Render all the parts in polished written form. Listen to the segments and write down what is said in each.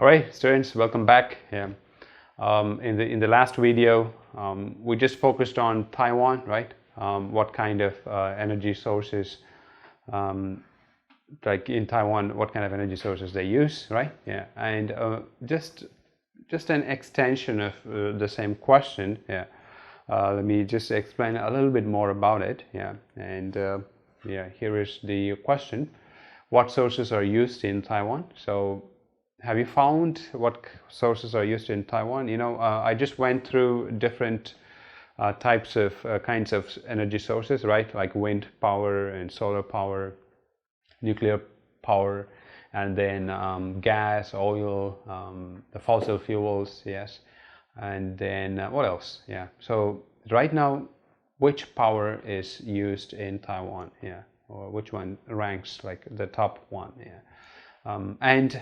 All right, students, welcome back. Yeah. In the last video, we just focused on Taiwan, right? What kind of energy sources, like in Taiwan, what kind of energy sources they use, right? Yeah, and just an extension of the same question. Yeah. Let me just explain a little bit more about it. Yeah, and yeah, here is the question: what sources are used in Taiwan? So have you found what sources are used in Taiwan? I just went through different types of kinds of energy sources, right? Like wind power and solar power, nuclear power, and then gas, oil, the fossil fuels, yes. And then what else? Yeah. So right now, which power is used in Taiwan? Yeah. Or which one ranks like the top one? Yeah. And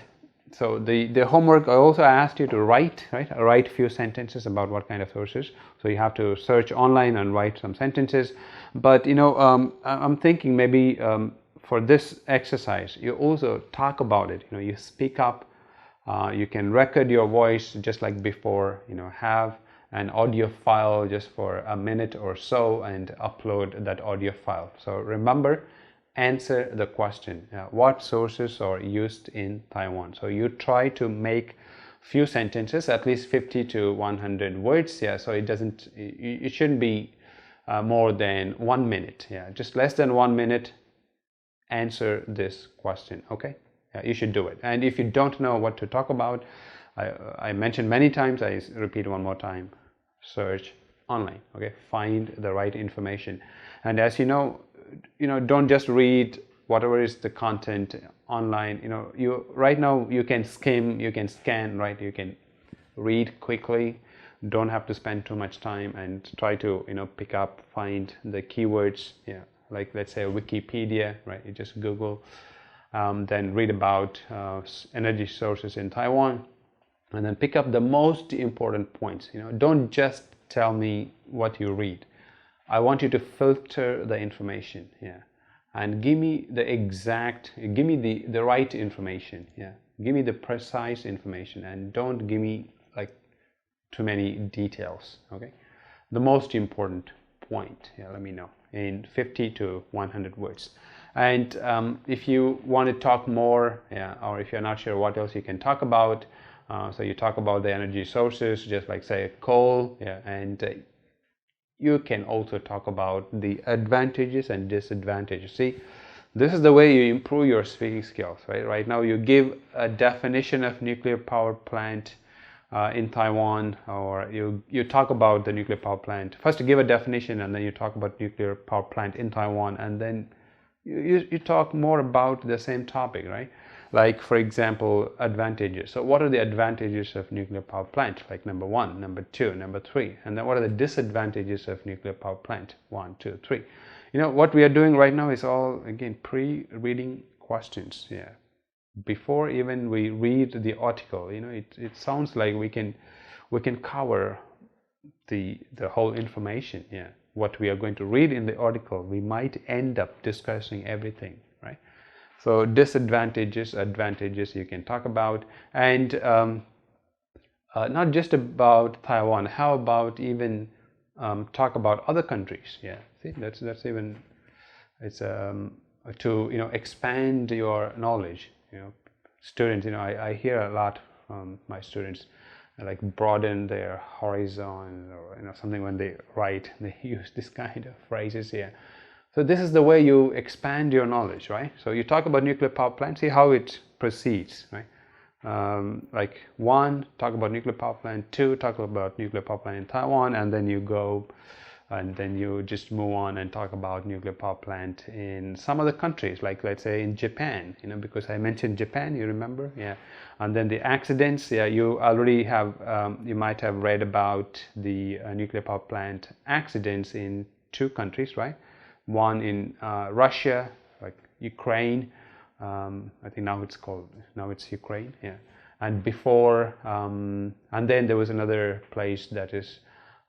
so the homework, I also asked you to write a few sentences about what kind of sources. So you have to search online and write some sentences. But I'm thinking maybe for this exercise you also talk about it. You speak up. You can record your voice just like before. Have an audio file just for a minute or so and upload that audio file. So remember, answer the question, what sources are used in Taiwan. So you try to make few sentences, at least 50 to 100 words. Yeah, so it shouldn't be more than 1 minute. Yeah, just less than 1 minute. Answer this question. Okay, yeah, you should do it. And if you don't know what to talk about, I mentioned many times, I repeat one more time, search online. Okay, find the right information. And as you know, don't just read whatever is the content online. Right now you can skim, you can scan, right? You can read quickly, don't have to spend too much time, and try to pick up, find the keywords. Yeah, like let's say Wikipedia, right? You just Google, then read about energy sources in Taiwan, and then pick up the most important points. Don't just tell me what you read. I want you to filter the information, yeah, and give me the right information, yeah. Give me the precise information, and don't give me like too many details. Okay, the most important point, yeah, let me know in 50 to 100 words. And if you want to talk more, yeah, or if you're not sure what else you can talk about, so you talk about the energy sources, just like say coal, yeah, and you can also talk about the advantages and disadvantages. See, this is the way you improve your speaking skills, right? Right now you give a definition of nuclear power plant in Taiwan, or you talk about the nuclear power plant. First you give a definition, and then you talk about nuclear power plant in Taiwan, and then you talk more about the same topic, right? Like, for example, advantages. So what are the advantages of nuclear power plant? Like number 1, number 2, number 3. And then what are the disadvantages of nuclear power plant? 1, 2, 3. What we are doing right now is all, again, pre-reading questions. Yeah. Before even we read the article, it sounds like we can cover the whole information. Yeah. What we are going to read in the article, we might end up discussing everything, right? So disadvantages, advantages you can talk about, and not just about Taiwan. How about even talk about other countries? Yeah, see, that's even, it's to expand your knowledge. Students, I hear a lot from my students, like broaden their horizon, or something when they write, they use this kind of phrases here. So this is the way you expand your knowledge, right? So you talk about nuclear power plant, see how it proceeds, right? Like 1, talk about nuclear power plant. 2, talk about nuclear power plant in Taiwan, and then you go, and then you just move on and talk about nuclear power plant in some other countries, like let's say in Japan, because I mentioned Japan, you remember, yeah. And then the accidents, yeah, you already have, you might have read about the nuclear power plant accidents in 2 countries, right? One in Russia, like Ukraine. I think now it's Ukraine, yeah. And before, and then there was another place that is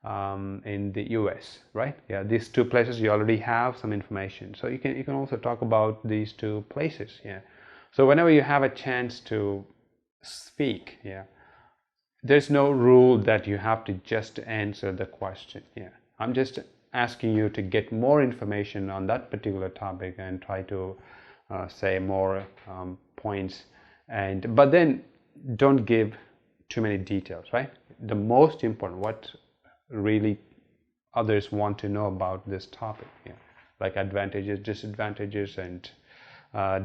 in the US, right? Yeah, these 2 places you already have some information, so you can also talk about these 2 places, yeah. So whenever you have a chance to speak. Yeah, there's no rule that you have to just answer the question. Yeah, I'm just asking you to get more information on that particular topic and try to say more points, and but then don't give too many details, right? The most important, what really others want to know about this topic, yeah, like advantages, disadvantages, and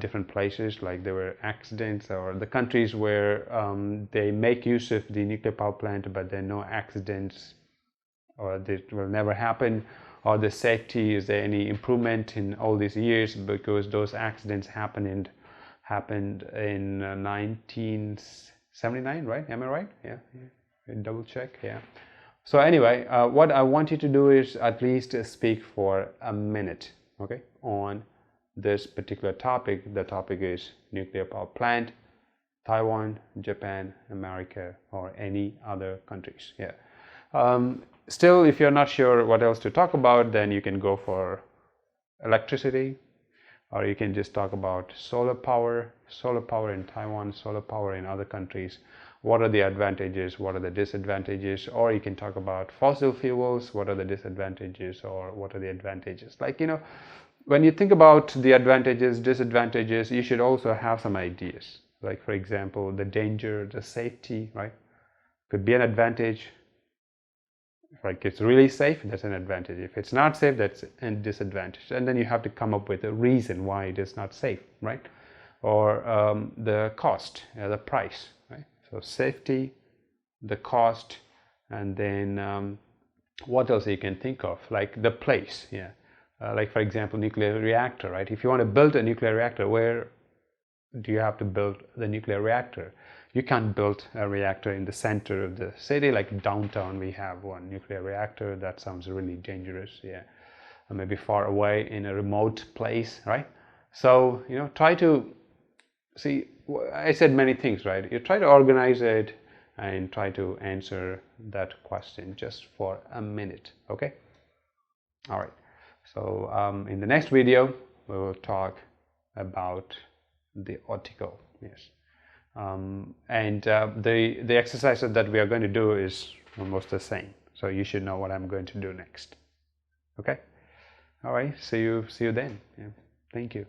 different places, like there were accidents, or the countries where they make use of the nuclear power plant but there are no accidents, or that will never happen, or the safety, is there any improvement in all these years, because those accidents happened in 1979, right? Am I right? Yeah, double check. Yeah. So anyway, what I want you to do is at least speak for a minute, okay, on this particular topic. The topic is nuclear power plant, Taiwan, Japan, America, or any other countries. Yeah. Still, if you're not sure what else to talk about, then you can go for electricity, or you can just talk about solar power in Taiwan, solar power in other countries. What are the advantages, what are the disadvantages? Or you can talk about fossil fuels, what are the disadvantages or what are the advantages? Like, you know, when you think about the advantages, disadvantages, you should also have some ideas. Like, for example, the danger, the safety, right? Could be an advantage. Like, it's really safe, that's an advantage. If it's not safe, that's a disadvantage. And then you have to come up with a reason why it is not safe, right? Or the cost, the price, right? So safety, the cost, and then what else you can think of? Like the place, yeah. Like, for example, nuclear reactor, right? If you want to build a nuclear reactor, where do you have to build the nuclear reactor? You can't build a reactor in the center of the city. Like downtown, we have one nuclear reactor. That sounds really dangerous, yeah. Or maybe far away in a remote place, right? So, you know, try to see, I said many things, right? You try to organize it and try to answer that question just for a minute, okay? All right. So in the next video, we will talk about the article, yes. And the exercises that we are going to do is almost the same. So you should know what I'm going to do next. Okay? All right. See you then. Yeah. Thank you.